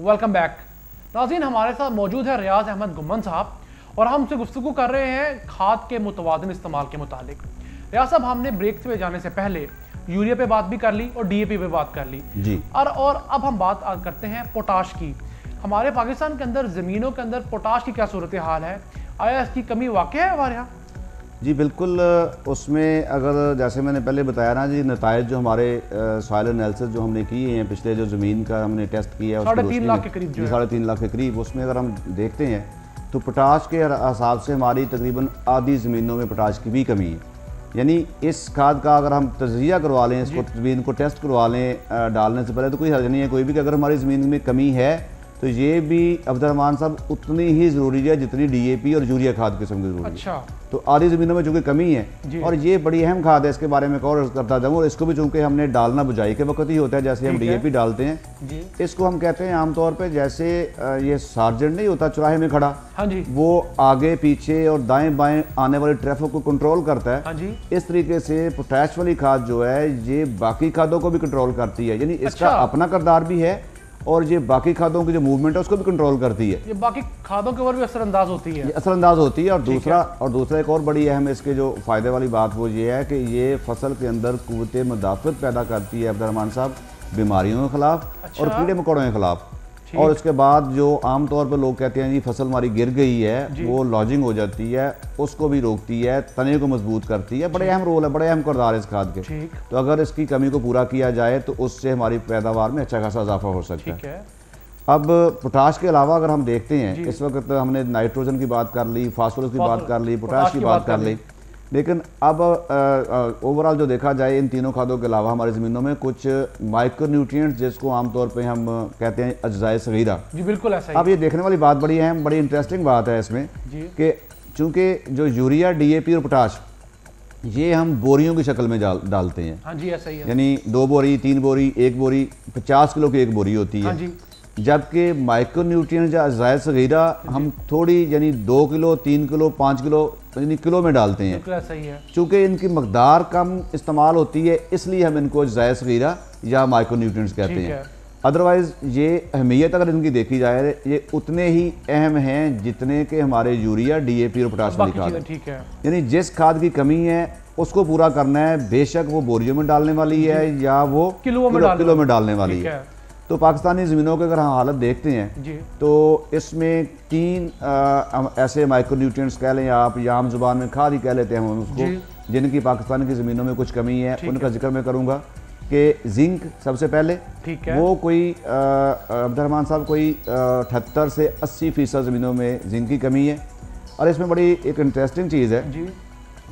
Welcome back. नाज़रीन, हमारे साथ मौजूद है रियाज अहमद गुम्मन साहब और हम उनसे गुफ्तगू कर रहे हैं खाद के मुतवाज़िन इस्तेमाल के मुतालिक। रियाज साहब, हमने ब्रेक पे जाने से पहले यूरिया पे बात भी कर ली और डीएपी पे बात कर ली जी। और अब हम बात करते हैं पोटाश की। हमारे पाकिस्तान के अंदर ज़मीनों के अंदर पोटाश की क्या सूरत हाल है? आया इसकी कमी वाक़ई है हमारे यहाँ? जी बिल्कुल। उसमें अगर जैसे मैंने पहले बताया ना जी, नताइज जो हमारे सॉइल एनालिसिस जो हमने किए हैं, पिछले जो ज़मीन का हमने टेस्ट किया है 3.5 लाख के करीब, 3.5 लाख के करीब, उसमें अगर हम देखते हैं तो पोटाश के हिसाब से हमारी तकरीबन आधी ज़मीनों में पोटाश की भी कमी है। यानी इस खाद का अगर हम तजिया करवा लें, इसको ज़मीन को टेस्ट करवा लें डालने से पहले, तो कोई हर्ज नहीं है कोई भी कि अगर हमारी ज़मीन में कमी है तो ये भी अब्दुर्रहमान साहब उतनी ही ज़रूरी है जितनी डीएपी और यूरिया खाद किस्म की ज़रूरी है। अच्छा। तो आधी ज़मीनों में चूँकि कमी है और ये बड़ी अहम खाद है, इसके बारे में और करता जाऊँ। और इसको भी चूँकि हमने डालना बुझाई के वक्त ही होता है, जैसे हम डीएपी डालते हैं, इसको हम कहते हैं आमतौर पर जैसे ये सार्जेंट नहीं होता चौराहे में खड़ा, हाँ जी, वो आगे पीछे और दाएं बाएं आने वाले ट्रैफिक को कंट्रोल करता है। हाँ जी। इस तरीके से पोटैश वाली खाद जो है ये बाकी खादों को भी कंट्रोल करती है, यानी इसका अपना किरदार भी है और ये बाकी खादों की जो मूवमेंट है उसको भी कंट्रोल करती है। ये बाकी खादों के ऊपर भी असरअंदाज होती है, असरअंदाज होती है। और दूसरा एक और बड़ी अहम इसके जो फ़ायदे वाली बात वो ये है कि ये फसल के अंदर कुव्वत मुदाफ़त पैदा करती है अब्दुर्रहमान साहब, बीमारियों के खिलाफ और कीड़े मकोड़ों के खिलाफ। और उसके बाद जो आमतौर पर लोग कहते हैं जी फसल हमारी गिर गई है, वो लॉजिंग हो जाती है, उसको भी रोकती है, तने को मजबूत करती है। बड़े अहम रोल है, बड़े अहम किरदार है इस खाद के। तो अगर इसकी कमी को पूरा किया जाए तो उससे हमारी पैदावार में अच्छा खासा इजाफा हो सकता है। अब पोटाश के अलावा अगर हम देखते हैं, इस वक्त हमने नाइट्रोजन की बात कर ली, फास्फोरस की बात कर ली, पोटाश की बात कर ली, लेकिन अब ओवरऑल जो देखा जाए इन तीनों खादों के अलावा हमारी ज़मीनों में कुछ माइक्रो न्यूट्रिएंट्स जिसको आमतौर पे हम कहते हैं अज्जाए सगीरा। जी बिल्कुल ऐसा ही। अब ये देखने वाली बात बड़ी अहम, बड़ी इंटरेस्टिंग बात है इसमें कि चूँकि जो यूरिया, डीएपी और पोटाश ये हम बोरियों की शक्ल में डालते हैं। हाँ जी, ऐसा ही है। यानी 2 बोरी, 3 बोरी, 1 बोरी, 50 किलो की 1 बोरी होती है। हाँ जी। जबकि माइक्रो न्यूट्रिएंट्स या अज़ाए सगीरा हम थोड़ी यानी 2 किलो, 3 किलो, 5 किलो यानी किलो में डालते हैं। सही है। चूँकि इनकी मकदार कम इस्तेमाल होती है इसलिए हम इनको अज़ाए सगीरा या माइक्रो न्यूट्रिएंट्स कहते हैं। अदरवाइज़ ये अहमियत अगर इनकी देखी जाए ये उतने ही अहम हैं जितने के हमारे यूरिया, डीएपी और पोटाश वाली खाद है। यानी जिस खाद की कमी है उसको पूरा करना है, बेशक वो बोरियों में डालने वाली है या वो किलो में डालने वाली है। तो पाकिस्तानी ज़मीनों के अगर हम हालत देखते हैं तो इसमें 3 ऐसे माइक्रो न्यूट्रिएंट्स कह लें आप, या आम जुबान में खाद ही कह लेते हैं हम उसको, जिनकी पाकिस्तान की ज़मीनों में कुछ कमी है। उनका जिक्र मैं करूँगा कि जिंक सबसे पहले, वो कोई अब्दुर्रहमान साहब कोई 78 से 80% ज़मीनों में जिंक की कमी है। और इसमें बड़ी एक इंटरेस्टिंग चीज़ है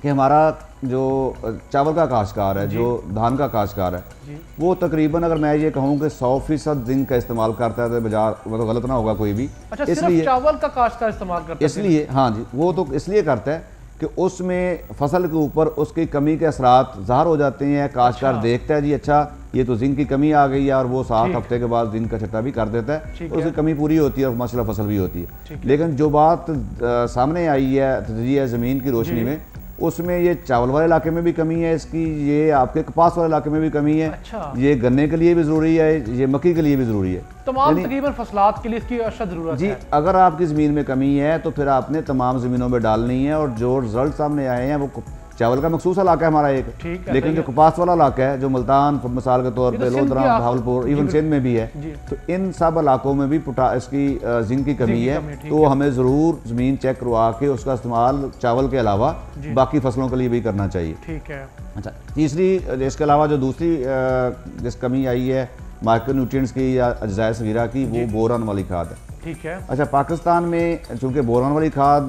कि हमारा जो चावल का काश्तकार है, जो धान का काश्तकार है, वो तकरीबन अगर मैं ये कहूँ कि 100% जिंक का इस्तेमाल करता है तो बाजार मतलब गलत ना होगा कोई भी। अच्छा, इसलिए चावल का काश्तकार इस्तेमाल करता है इसलिए, हाँ जी, वो तो इसलिए करता है कि उसमें फसल के ऊपर उसकी कमी के असरात ज़ाहिर हो जाते हैं। काश्तकार देखता है जी अच्छा ये तो जिंक की कमी आ गई है और वो 7 हफ्ते के बाद जिंक का छट्टा भी कर देता है, उसकी कमी पूरी होती है और माशाल्लाह फसल भी होती है। लेकिन जो बात सामने आई है तजिया ज़मीन की रोशनी में, उसमें ये चावल वाले इलाके में भी कमी है इसकी, ये आपके कपास वाले इलाके में भी कमी है। अच्छा। ये गन्ने के लिए भी ज़रूरी है, ये मक्की के लिए भी ज़रूरी है, तमाम तकरीबन फसलात के लिए इसकी अशद ज़रूरत जी। अगर आपकी ज़मीन में कमी है तो फिर आपने तमाम ज़मीनों में डालनी है। और जो रिजल्ट सामने आए हैं वो चावल का मखसूस इलाका है हमारा एक, लेकिन जो कपास वाला इलाका है, जो मुल्तान मिसाल के तौर पे, लोधरा, भावलपुर, इवन सिंध में भी है, तो इन सब इलाकों में भी इसकी जिंक की कमी है। तो हमें ज़रूर ज़मीन चेक करवा के उसका इस्तेमाल चावल के अलावा बाकी फसलों के लिए भी करना चाहिए। ठीक है। अच्छा, तीसरी इसके अलावा जो दूसरी जिस कमी आई है माइक्रो न्यूट्रिएंट्स की या अज़ाए सगीरा की, वो बोरान वाली खाद है। ठीक है। अच्छा, पाकिस्तान में चूँकि बोरान वाली खाद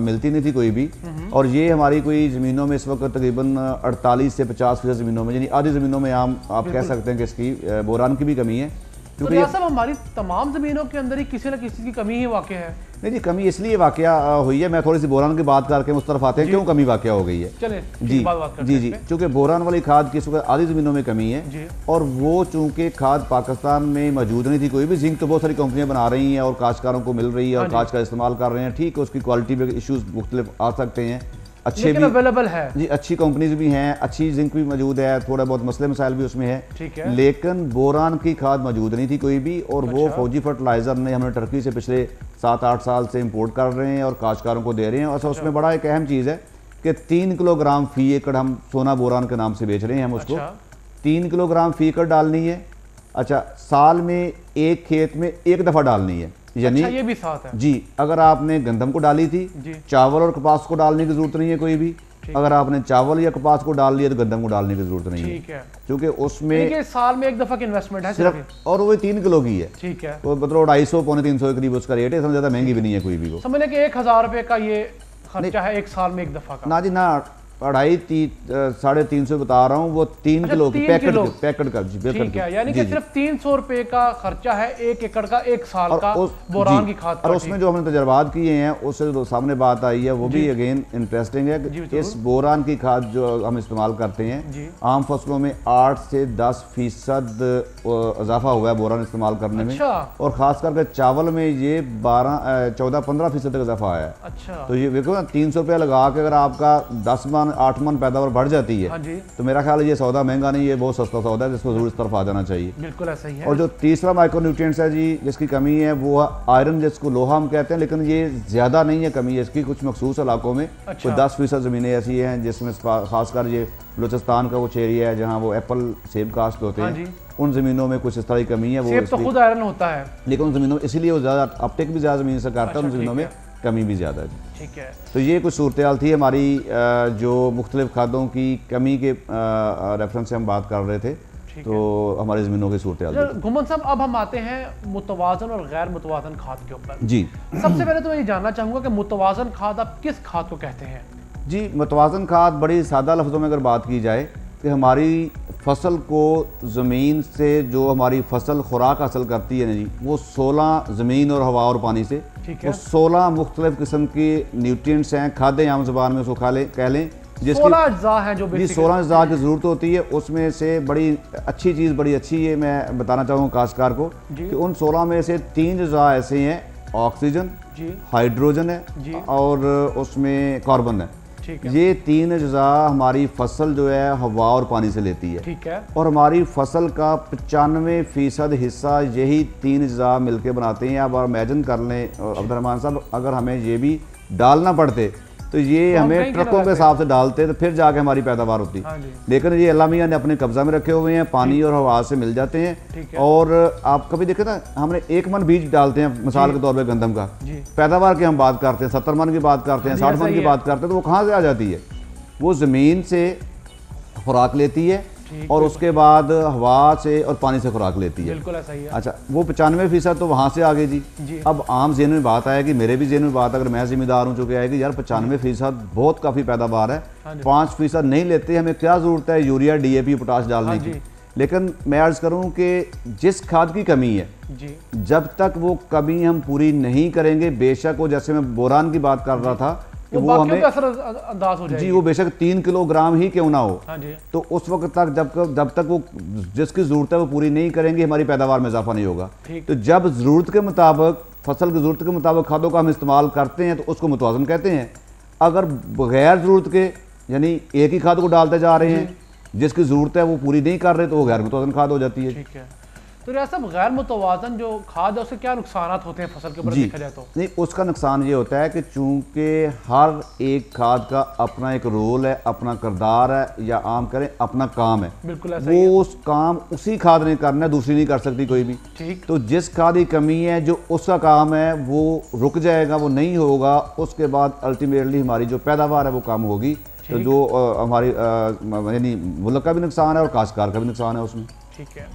मिलती नहीं थी कोई भी, और ये हमारी कोई ज़मीनों में इस वक्त तकरीबन 48 से 50% ज़मीनों में, यानी आधी ज़मीनों में आप कह सकते हैं कि इसकी बोरान की भी कमी है। क्योंकि हमारी तमाम ज़मीनों के अंदर ही किसी न किसी की कमी ही वाक़ है। नहीं जी, कमी इसलिए वाक़या हुई है, मैं थोड़ी सी बोरान की बात करके उस तरफ आते हैं क्यों कमी वाक़या हो गई है। चलें, जी, चूँकि बोरान वाली खाद की आधी ज़मीनों में कमी है और वो चूँकि खाद पाकिस्तान में मौजूद नहीं थी कोई भी। जिंक तो बहुत सारी कंपनियाँ बना रही हैं और काश्तकारों को मिल रही है और काश्तकार इस्तेमाल कर रहे हैं, ठीक है, उसकी क्वालिटी में इशूज़ मुख्तलिफ आ सकते हैं, अच्छे भी अवेलेबल है जी, अच्छी कंपनीज भी हैं, अच्छी जिंक भी मौजूद है, थोड़ा बहुत मसले मसाइल भी उसमें है, ठीक है। लेकिन बोरान की खाद मौजूद नहीं थी कोई भी, और वो फौजी फर्टिलाइजर ने हमने टर्की से पिछले 7-8 साल से इंपोर्ट कर रहे हैं और काश्तकारों को दे रहे हैं। और उसमें बड़ा एक अहम चीज़ है कि 3 किलोग्राम फी एकड़ हम सोना बोरान के नाम से बेच रहे हैं हम उसको। 3 किलोग्राम फी एकड़ डालनी है। अच्छा, साल में एक खेत में एक दफ़ा डालनी है, यानी ये भी साथ है जी। अगर आपने गंदम को डाली थी, चावल और कपास को डालने की जरूरत नहीं है कोई भी। अगर आपने चावल या कपास को डाल लिया तो गंदम को डालने की जरूरत नहीं है, क्योंकि उसमें साल में एक दफा की इन्वेस्टमेंट है सिर्फ, और वो 3 किलो की है। ठीक है, तो मतलब 250-300 के करीब उसका रेट है, इसमें ज्यादा महंगी भी नहीं है कोई भी। वो समझ लें कि 1000 रुपए का ये खर्चा है एक साल में एक दफा का। ना जी ना, 250-350 बता रहा हूँ, वो 3 किलो की पैकेट का जी, ठीक है, यानी कि सिर्फ 300 रुपए का खर्चा है 1 एकड़ का 1 साल का बोरान की खाद। और उसमें जो हमने तजर्बात किए हैं उससे जो सामने बात आई है वो भी अगेन इंटरेस्टिंग है कि इस बोरान की खाद जो हम इस्तेमाल करते हैं, आम फसलों में 8 से 10% इजाफा हुआ है बोरान इस्तेमाल करने में, और खास करके चावल में ये 14-15% तक इजाफा आया है। अच्छा, तो ये देखो ना, 300 रुपया लगा के अगर आपका 10 मन 8 मन पैदावार बढ़ जाती है, तो मेरा ख्याल है ये सौदा महंगा नहीं है, बहुत सस्ता सौदा है जिसको जरूर इस तरफ आ जाना चाहिए। बिल्कुल ऐसा ही है। और जो तीसरा माइक्रोन्यूट्रिएंट्स है जी जिसकी कमी है वो आयरन, जिसको लोहा हम कहते हैं, लेकिन ये ज्यादा नहीं है कमी है इसकी, कुछ मखसूस इलाकों में। कोई 10% ज़मीनें ऐसी हैं जिसमें खासकर ये बलूचिस्तान का कुछ एरिया है जहाँ वो एप्पल सेब काश्त होते हैं, उन ज़मीनों में कुछ इस तरह की कमी है। सेब तो खुद आयरन होता है, लेकिन उन ज़मीनों इसीलिए वो ज़्यादा अपटेक भी ज़्यादा ज़मीन से करता है, उन ज़मीनों में कमी भी ज़्यादा है। ठीक है, तो ये कुछ सूरत हाल थी हमारी जो मुख्तलिफ खादों की कमी के रेफरेंस से हम बात कर रहे थे, तो हमारी ज़मीनों की सूरत हाल। घुमन साहब, अब हम आते हैं मुतवाज़न और गैर मुतवाज़न खाद के ऊपर। जी, सबसे पहले तो मैं ये जानना चाहूँगा कि मुतवाज़न खाद आप किस खाद को कहते हैं? जी, मुतवाज़न खाद बड़ी सादा लफ्ज़ों में अगर बात की जाए कि हमारी फसल को ज़मीन से जो हमारी फसल खुराक हासिल करती है ना जी, वो 16 ज़मीन और हवा और पानी से, वो 16 मुख्तलिफ किस्म के न्यूट्रिएंट्स हैं, खाद्य आम ज़बान में उसको कह लें, जिसकी 16 अज्जा हैं जो 16 अज्जा की ज़रूरत होती है। उसमें से बड़ी अच्छी चीज़, बड़ी अच्छी है, मैं बताना चाहूँगा काश्तकार को कि उन 16 में से 3 अज्जा ऐसे हैं, ऑक्सीजन, हाइड्रोजन है और उसमें कार्बन है। ये 3 अज्जा हमारी फसल जो है हवा और पानी से लेती है। ठीक है, और हमारी फसल का 95% हिस्सा यही 3 अज्जा मिलके बनाते हैं। अब इमेजिन कर लें अब्दुर्रहमान साहब, अगर हमें ये भी डालना पड़ते तो ये हमें ट्रकों के हिसाब से डालते तो फिर जाके हमारी पैदावार होती। लेकिन ये अल्लाह मियां ने अपने कब्जा में रखे हुए हैं, पानी और हवा से मिल जाते हैं। और आप कभी देखे ना, हमने 1 मन बीज डालते हैं मिसाल के तौर पे गंदम का, पैदावार की हम बात करते हैं 70 मन की बात करते हैं, 60 मन की बात करते हैं, तो वो कहाँ से आ जाती है? वो ज़मीन से खुराक लेती है और उसके बाद हवा से और पानी से खुराक लेती है। बिल्कुल ऐसा ही है। अच्छा, वो 95% तो वहाँ से आ गई जी। अब आम ज़हन में बात आएगी, मेरे भी ज़हन में बात, अगर मैं जिम्मेदार हूँ चूँकि आएगी, यार 95% बहुत काफ़ी पैदावार है, 5% नहीं लेते, हमें क्या ज़रूरत है यूरिया, DAP, पोटाश डालने की। लेकिन मैं अर्ज़ करूँ कि जिस खाद की कमी है, जब तक वो कमी हम पूरी नहीं करेंगे, बेशक वो, जैसे मैं बोरान की बात कर रहा था, वो हमें असरअंदाज हो जाएगी जी, वो बेशक 3 किलोग्राम ही क्यों ना हो, तो उस वक्त तक जब तक वो जिसकी ज़रूरत है वो पूरी नहीं करेंगे, हमारी पैदावार में इजाफा नहीं होगा। तो जब ज़रूरत के मुताबिक, फसल की ज़रूरत के मुताबिक खादों का हम इस्तेमाल करते हैं तो उसको मुतवाज़न कहते हैं। अगर बगैर ज़रूरत के, यानी एक ही खाद को डालते जा रहे हैं, जिसकी ज़रूरत है वो पूरी नहीं कर रहे, तो वो गैर मुतवाज़न खाद हो जाती है। ठीक है, तो रियाज साहब, गैर मुतवाज़न जो खाद है उससे क्या नुकसान होते हैं फसल के ऊपर देखा जाए तो? नहीं, उसका नुकसान ये होता है कि चूंकि हर एक खाद का अपना एक रोल है, अपना किरदार है, या आम करें अपना काम है। बिल्कुल ऐसा वो उस काम उसी खाद ने करना है, दूसरी नहीं कर सकती कोई भी। ठीक, तो जिस खाद की कमी है, जो उसका काम है, वो रुक जाएगा, वो नहीं होगा, उसके बाद अल्टीमेटली हमारी जो पैदावार है वो कम होगी। तो जो हमारी यानी मुल्क का भी नुकसान है और काश्तकार का भी नुकसान है उसमें। ठीक है,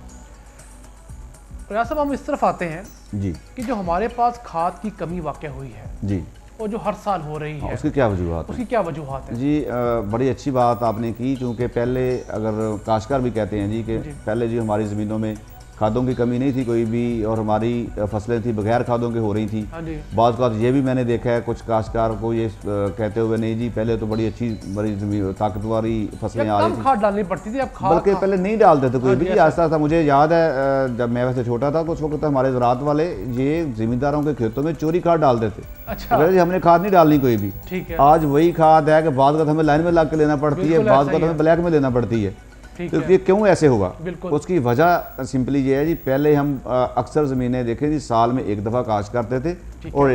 रियाज साहब, हम इस तरफ आते हैं जी कि जो हमारे पास खाद की कमी वाक़ हुई है जी, और जो हर साल हो रही है, उसकी क्या वजूहत है? उसकी क्या वजूहत है? जी, बड़ी अच्छी बात आपने की, क्योंकि पहले, अगर काश्तकार भी कहते हैं जी कि पहले जी हमारी ज़मीनों में खादों की कमी नहीं थी कोई भी, और हमारी फसलें थी बगैर खादों के हो रही थी। हाँ जी। बात ये भी मैंने देखा है कुछ काश्तकार को ये कहते हुए, नहीं जी पहले तो बड़ी अच्छी बड़ी ताकतवारी फसलें आ रही थी, खाद डालनी पड़ती थी, अब खाद बल्कि पहले नहीं डालते थे कोई भी। आहिस्ता आहिस्ता मुझे याद है जब मैं वैसे छोटा था तो उस वक्त हमारे ज़राअत वाले ये ज़मींदारों के खेतों में चोरी खाद डालते थे। अच्छा। हमने खाद नहीं डालनी कोई भी। ठीक है। आज वही खाद है कि बाद का हमें लाइन में लग के लेना पड़ती है, बाद का हमें ब्लैक में लेना पड़ती है। तो ये क्यों ऐसे हुआ? उसकी वजह सिंपली ये है जी, पहले हम अक्सर ज़मीनें देखें जी साल में एक दफ़ा काश्त करते थे और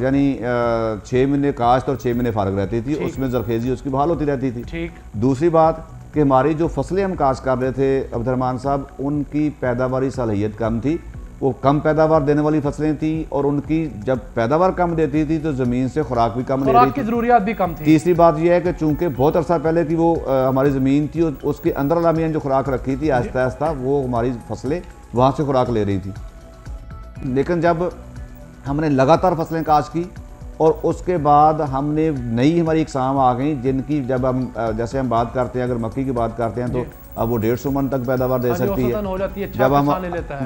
यानी 6 महीने काश्त और 6 महीने फारग रहती थी, उसमें जरखेज़ी उसकी बहाल होती रहती थी। दूसरी बात कि हमारी जो फसलें हम काश्त कर रहे थे अब्दुर्रहमान साहब, उनकी पैदावारी सलाहियत कम थी, वो कम पैदावार देने वाली फसलें थी, और उनकी जब पैदावार कम देती थी तो ज़मीन से खुराक भी कम ले रही थी, ज़रूरियात भी कम थी। तीसरी बात यह है कि चूंकि बहुत अरसा पहले की वो हमारी ज़मीन थी, उसके अंदर अलामिया जो खुराक रखी थी, आहिस्ता आहिस्ता वो हमारी फसलें वहाँ से खुराक ले रही थी। लेकिन जब हमने लगातार फसलें काश्त की और उसके बाद हमने नई हमारी इकसाम आ गई जिनकी जब हम जैसे हम बात करते हैं, अगर मक्की की बात करते हैं तो अब वो 150 मन तक पैदावार दे सकती है। जब हम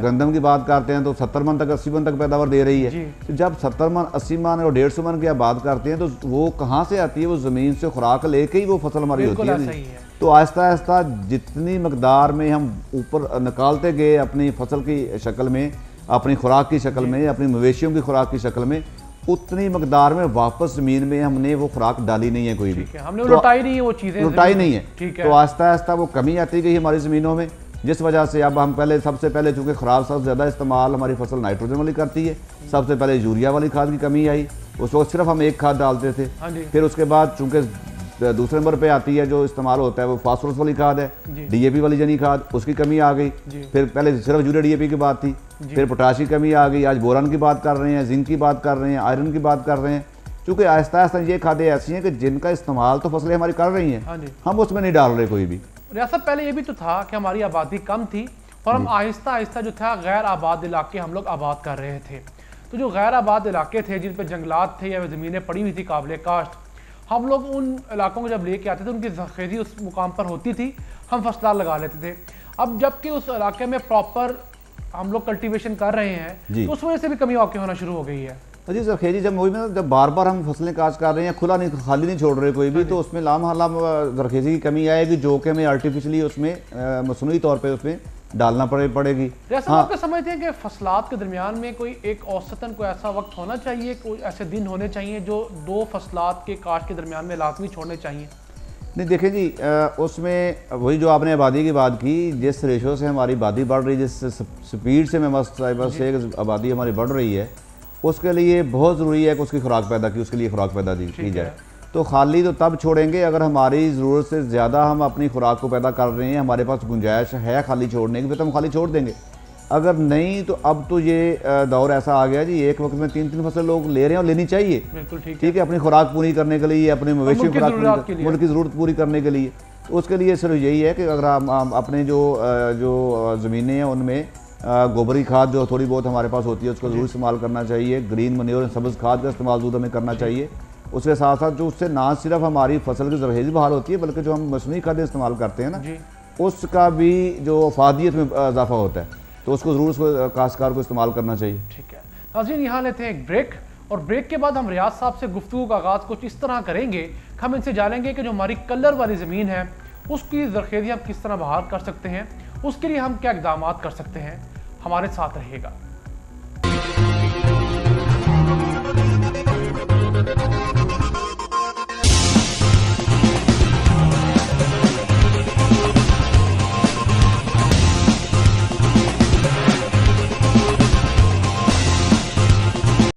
गंदम की बात करते हैं तो 70 मन तक 80 मन तक पैदावार दे रही है। तो जब 70 मन 80 मन और 150 मन की आप बात करते हैं तो वो कहाँ से आती है? वो ज़मीन से खुराक लेके ही वो फसल हमारी होती है। तो आहिस्ता आहिस्ता जितनी मकदार में हम ऊपर निकालते गए अपनी फसल की शक्ल में, अपनी खुराक की शक्ल में, अपनी मवेशियों की खुराक की शक्ल में, उतनी मकदार में वापस ज़मीन में हमने वो खुराक डाली नहीं है कोई भी, हमने लुटाई नहीं है, वो चीज़ें लुटाई नहीं है। तो आहिस्ता आहिस्ता वो कमी आती गई हमारी ज़मीनों में, जिस वजह से अब हम सबसे पहले चूँकि खुराक सबसे ज़्यादा इस्तेमाल हमारी फसल नाइट्रोजन वाली करती है, सबसे पहले यूरिया वाली खाद की कमी आई। उस वक्त सिर्फ हम एक खाद डालते थे। फिर उसके बाद चूँकि दूसरे नंबर पे आती है जो इस्तेमाल होता है वो फास्फोरस वाली खाद है, DAP वाली जनी खाद, उसकी कमी आ गई। फिर पहले सिर्फ यूरिया DAP की बात थी, फिर पोटाश की कमी आ गई, आज बोरान की बात कर रहे हैं, जिंक की बात कर रहे हैं, आयरन की बात कर रहे हैं। क्योंकि आहिस्ता आहिस्ता ये खादें ऐसी हैं कि जिनका इस्तेमाल तो फसलें हमारी कर रही हैं, हम उसमें नहीं डाल रहे कोई भी। रियासत पहले ये भी तो था कि हमारी आबादी कम थी और हम आहिस्ता आहिस्ता जो था गैर आबाद इलाके हम लोग आबाद कर रहे थे। तो जो गैर आबाद इलाके थे जिन पर जंगलात थे या ज़मीनें पड़ी हुई थी काबिल काश्त, हम लोग उन इलाकों को जब लेके आते थे उनकी ज़रख़ेज़ी उस मुकाम पर होती थी, हम फसला लगा लेते थे। अब जबकि उस इलाके में प्रॉपर हम लोग कल्टीवेशन कर रहे हैं तो उस वजह से भी कमी वाक़ई होना शुरू हो गई है। जी ज़रख़ेज़ी जब बार बार हम फसलें काश्त कर रहे हैं, खुला नहीं खाली नहीं छोड़ रहे कोई भी, तो उसमें लामहला ज़रख़ेज़ी की कमी आएगी जो कि हमें आर्टिफिशली उसमें मसनूई तौर पर उसमें डालना पड़ेगी। आप समझते हैं कि फसलात के दरमियान में कोई एक औसतन कोई ऐसा वक्त होना चाहिए, कोई ऐसे दिन होने चाहिए जो 2 फसलात के काश्त के दरमियान में लाजमी छोड़ने चाहिए? नहीं देखें जी, उसमें वही जो आपने आबादी की बात की, जिस रेशो से हमारी आबादी बढ़ रही है, जिस स्पीड से बस आबादी हमारी बढ़ रही है, उसके लिए बहुत ज़रूरी है कि उसकी खुराक पैदा की, उसके लिए खुराक पैदा की जाए। तो खाली तो तब छोड़ेंगे अगर हमारी ज़रूरत से ज़्यादा हम अपनी खुराक को पैदा कर रहे हैं, हमारे पास गुंजाइश है खाली छोड़ने की, फिर तो हम खाली छोड़ देंगे। अगर नहीं तो अब तो ये दौर ऐसा आ गया जी, एक वक्त में 3-3 फसलें लोग ले रहे हैं और लेनी चाहिए। बिल्कुल ठीक है, अपनी खुराक पूरी करने के लिए, अपने मवेशी मुल्क की ज़रूरत पूरी करने के लिए। उसके लिए सिर्फ यही है कि अगर हम अपने जो ज़मीनें हैं उनमें गोबरी खाद जो थोड़ी बहुत हमारे पास होती है उसको ज़रूर इस्तेमाल करना चाहिए। ग्रीन मन्योर सब्ज़ खाद का इस्तेमाल ज़रूर हमें करना चाहिए। उसके साथ साथ जो उससे ना सिर्फ हमारी फसल की ज़रख़ेज़ी बहाल होती है, बल्कि जो हम मसनूई खादें इस्तेमाल करते हैं ना, उसका भी जो अफादियत में इजाफा होता है, तो उसको ज़रूर उसको काश्तकार को इस्तेमाल करना चाहिए। ठीक है नाज़रीन, यहाँ लेते हैं एक ब्रेक और ब्रेक के बाद हम रियाज साहब से गुफ्तगू का आगाज़ कुछ इस तरह करेंगे। हम इनसे जानेंगे कि जो हमारी कलर वाली ज़मीन है उसकी ज़रख़ेज़ी हम किस तरह बहाल कर सकते हैं, उसके लिए हम क्या इक़दाम कर सकते हैं। हमारे साथ रहेगा।